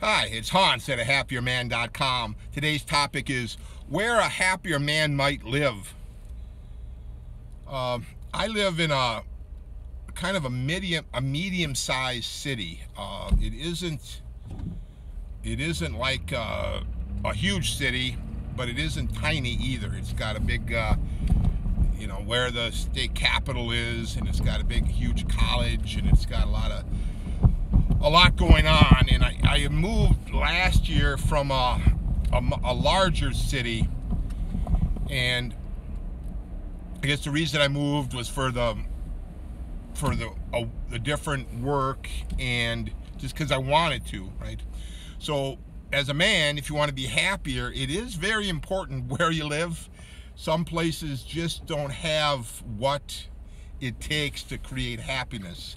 Hi, it's Hans at ahappierman.com. Today's topic is where a happier man might live. I live in a kind of a medium-sized city. It isn't like a huge city, but it isn't tiny either. It's got a big, where the state capitol is, and it's got a big, huge college, and it's got a lot going on. And I moved last year from a larger city, and I guess the reason I moved was for the different work, and just because I wanted to, right? So as a man, if you want to be happier, it is very important where you live. Some places just don't have what it takes to create happiness.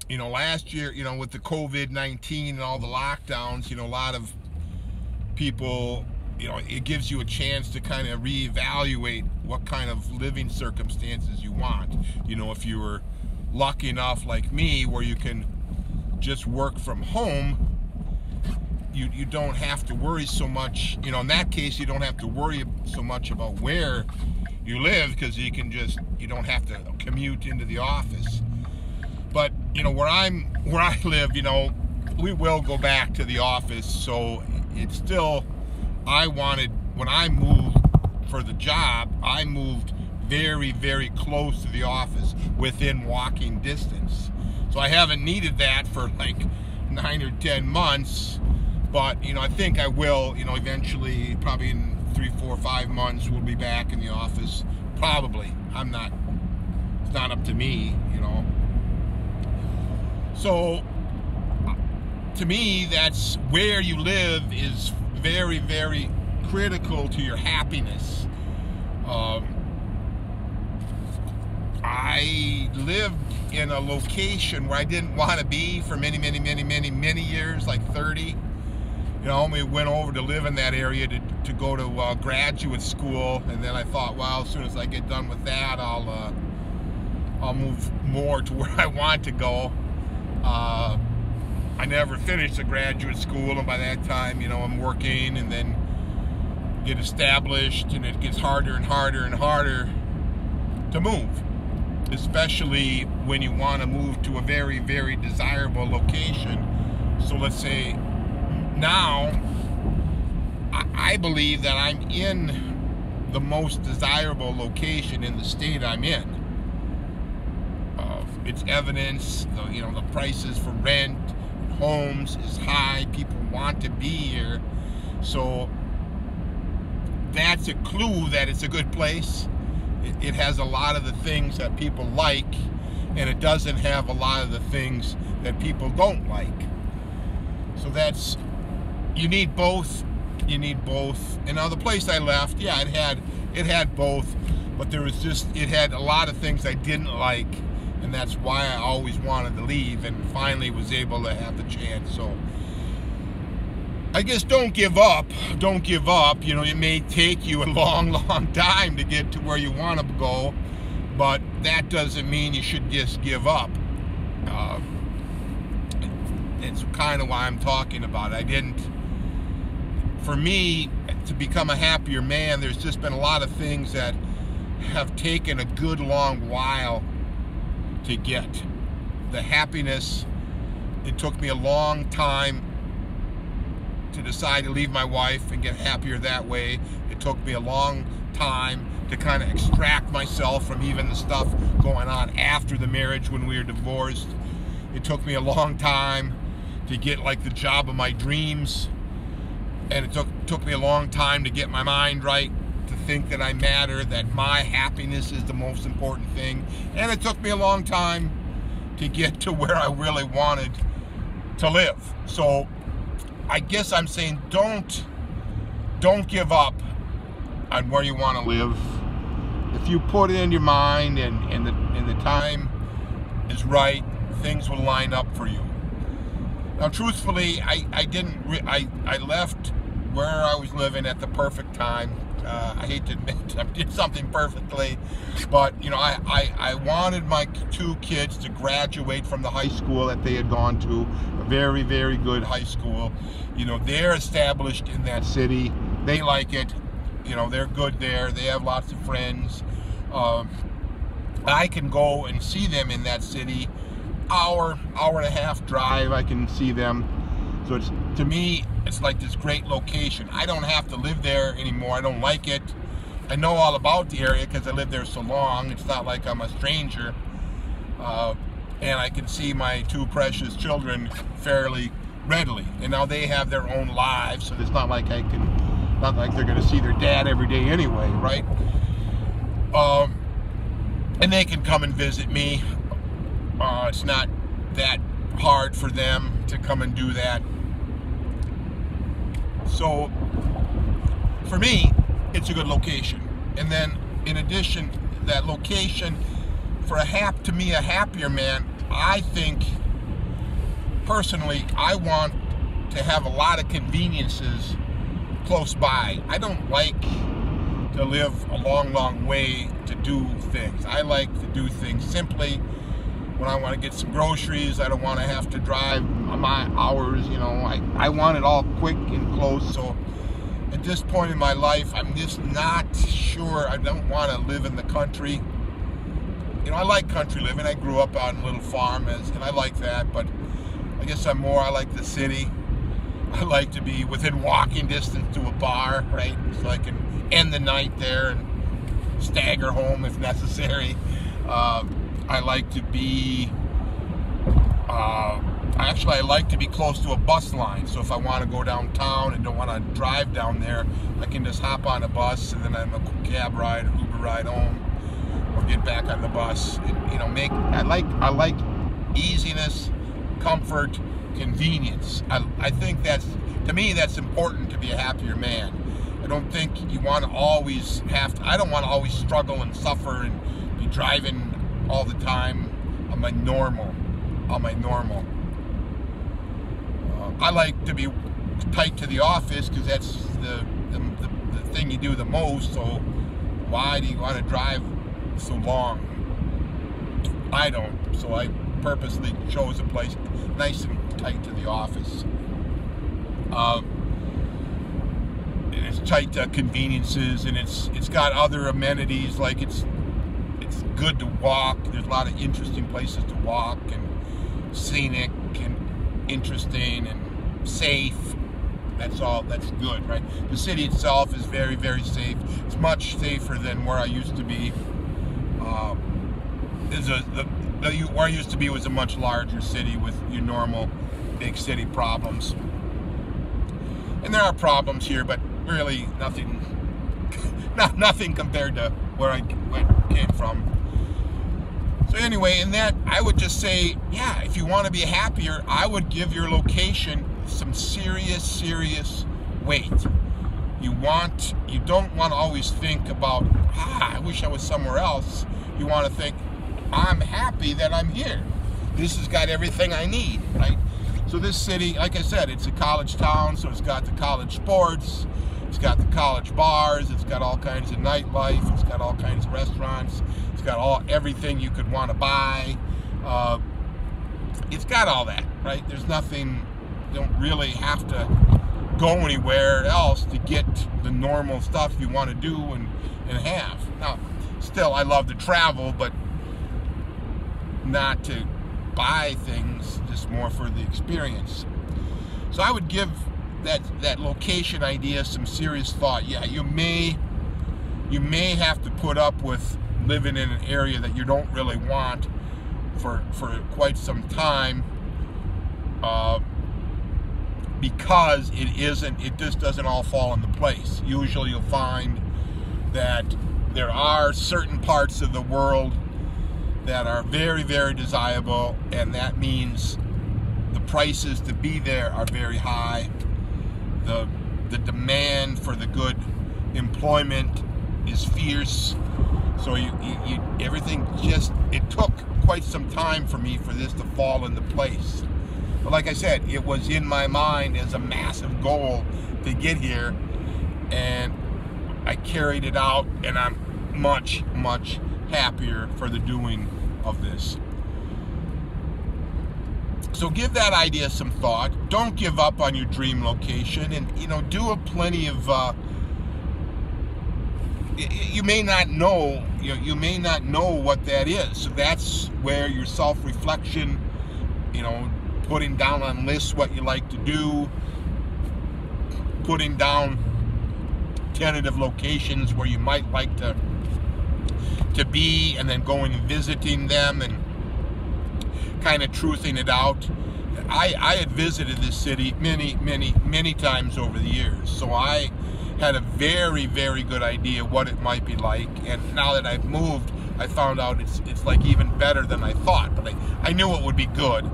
Last year, with the COVID-19 and all the lockdowns, a lot of people, it gives you a chance to kind of reevaluate what kind of living circumstances you want. If you were lucky enough like me where you can just work from home, you don't have to worry so much. In that case, you don't have to worry so much about where you live, because you don't have to commute into the office. But where I live, we will go back to the office. So it's still, when I moved for the job, I moved very, very close to the office, within walking distance. So I haven't needed that for like 9 or 10 months. But, I think I will, eventually, probably in 3, 4, 5 months, we'll be back in the office. Probably. It's not up to me, So, to me, that's where you live is very, very critical to your happiness. I lived in a location where I didn't want to be for many, many, many, many, many years, like 30. We went over to live in that area to go to graduate school, and then I thought, well, as soon as I get done with that, I'll move more to where I want to go. I never finished the graduate school, and by that time, I'm working and then get established, and it gets harder and harder and harder to move, especially when you want to move to a very, very desirable location. So let's say now I believe that I'm in the most desirable location in the state I'm in. It's evidence, the prices for rent, homes is high. People want to be here. So that's a clue that it's a good place. It has a lot of the things that people like, and it doesn't have a lot of the things that people don't like. So you need both. And now the place I left, yeah, it had both, but it had a lot of things I didn't like, and that's why I always wanted to leave, and finally was able to have the chance. So I guess don't give up. Don't give up. It may take you a long, long time to get to where you want to go, but that doesn't mean you should just give up. It's kind of why I'm talking about it. For me, to become a happier man, there's just been a lot of things that have taken a good long while to get. The happiness, it took me a long time to decide to leave my wife and get happier that way. It took me a long time to kind of extract myself from even the stuff going on after the marriage when we were divorced. It took me a long time to get like the job of my dreams, and it took me a long time to get my mind right, to think that I matter, that my happiness is the most important thing, and it took me a long time to get to where I really wanted to live. So I guess I'm saying don't give up on where you want to live. If you put it in your mind and the time is right, things will line up for you. Now, truthfully, I left where I was living at the perfect time. I hate to admit I did something perfectly, but you know, I wanted my 2 kids to graduate from the high school that they had gone to, a very, very good high school. You know, they're established in that city. They like it. You know, they're good there. They have lots of friends. I can go and see them in that city. Hour and a half drive, I can see them. So it's, to me, it's like this great location. I don't have to live there anymore. I don't like it. I know all about the area because I lived there so long. It's not like I'm a stranger. And I can see my 2 precious children fairly readily. And now they have their own lives, so it's not like they're going to see their dad every day anyway, right? And they can come and visit me. It's not that hard for them to come and do that. So for me, it's a good location. And then in addition, that location, to me, a happier man, I think personally, I want to have a lot of conveniences close by. I don't like to live a long way to do things. I like to do things simply. When I want to get some groceries, I don't want to have to drive my hours, you know. I want it all quick and close. So at this point in my life, I'm just not sure. I don't want to live in the country. You know, I like country living. I grew up on a little farm, and I like that, but I guess I like the city. I like to be within walking distance to a bar, right? So I can end the night there and stagger home if necessary. I like to be, actually I like to be close to a bus line. So if I want to go downtown and don't want to drive down there, I can just hop on a bus and then I'm a cab ride or Uber ride home, or get back on the bus. And, you know, I like easiness, comfort, convenience. I think to me, that's important to be a happier man. I don't think you want to always I don't want to always struggle and suffer and be driving all the time on my normal. I like to be tight to the office because that's the thing you do the most. So why do you want to drive so long? I don't. So I purposely chose a place nice and tight to the office. And it's tight to conveniences, and it's got other amenities, like it's good to walk. There's a lot of interesting places to walk, and scenic and interesting and safe. That's good, right? The city itself is very, very safe. It's much safer than where I used to be. Where I used to be was a much larger city with your normal big city problems. And there are problems here, but really nothing compared to where I came from. So anyway, in that, I would just say, yeah, if you want to be happier, I would give your location some serious weight. You don't want to always think about, I wish I was somewhere else. You want to think, I'm happy that I'm here. This has got everything I need, right? So this city, like I said, it's a college town, so it's got the college sports, it's got the college bars, it's got all kinds of nightlife, it's got all kinds of restaurants, it's got everything you could want to buy. It's got all that, right? There's nothing, you don't really have to go anywhere else to get the normal stuff you want to do and have. Now, still, I love to travel, but not to buy things, just more for the experience. So I would give that location idea some serious thought. Yeah, you may have to put up with living in an area that you don't really want for quite some time, because it just doesn't all fall into place. Usually you'll find that there are certain parts of the world that are very, very desirable, and that means the prices to be there are very high. The demand for the good employment is fierce. So everything it took quite some time for me for this to fall into place. But like I said, it was in my mind as a massive goal to get here, and I carried it out, and I'm much, much happier for the doing of this. So give that idea some thought. Don't give up on your dream location, and do plenty of. You may not know. You may not know what that is. So that's where your self-reflection. Putting down on lists what you like to do. Putting down tentative locations where you might like to be, and then going and visiting them and kind of truthing it out. I had visited this city many times over the years, so I had a very, very good idea what it might be like. And now that I've moved, I found out it's like even better than I thought. But I knew it would be good.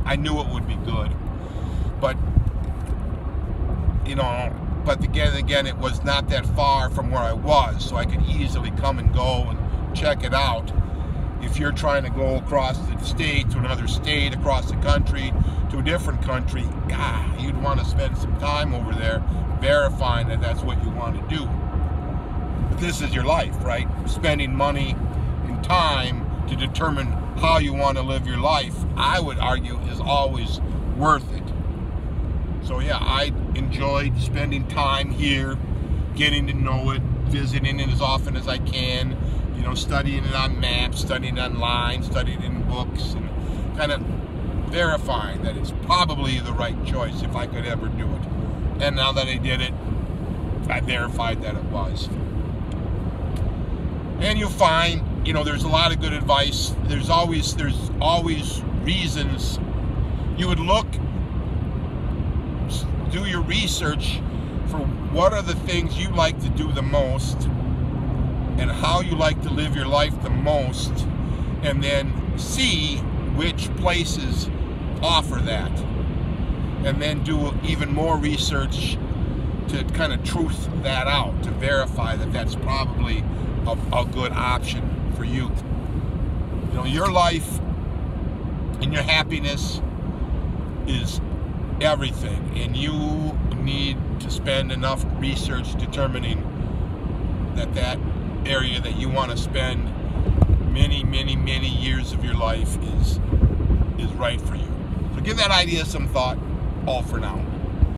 I knew it would be good, but but again, it was not that far from where I was, so I could easily come and go and check it out. If you're trying to go across the state to another state, across the country to a different country, you'd want to spend some time over there verifying that that's what you want to do. But this is your life, right? Spending money and time to determine how you want to live your life, I would argue, is always worth it. So yeah, I enjoyed spending time here, getting to know it, visiting it as often as I can, studying it on maps, studying it online, studying it in books, and kind of verifying that it's probably the right choice if I could ever do it. And now that I did it, I verified that it was. And you'll find, there's a lot of good advice. There's always reasons. You would do your research for what are the things you like to do the most and how you like to live your life the most, and then see which places offer that, and then do even more research to kind of truth that out, to verify that that's probably a good option for you. Your life and your happiness is everything, and you need to spend enough research determining that area that you want to spend many years of your life is right for you. So give that idea some thought. All for now.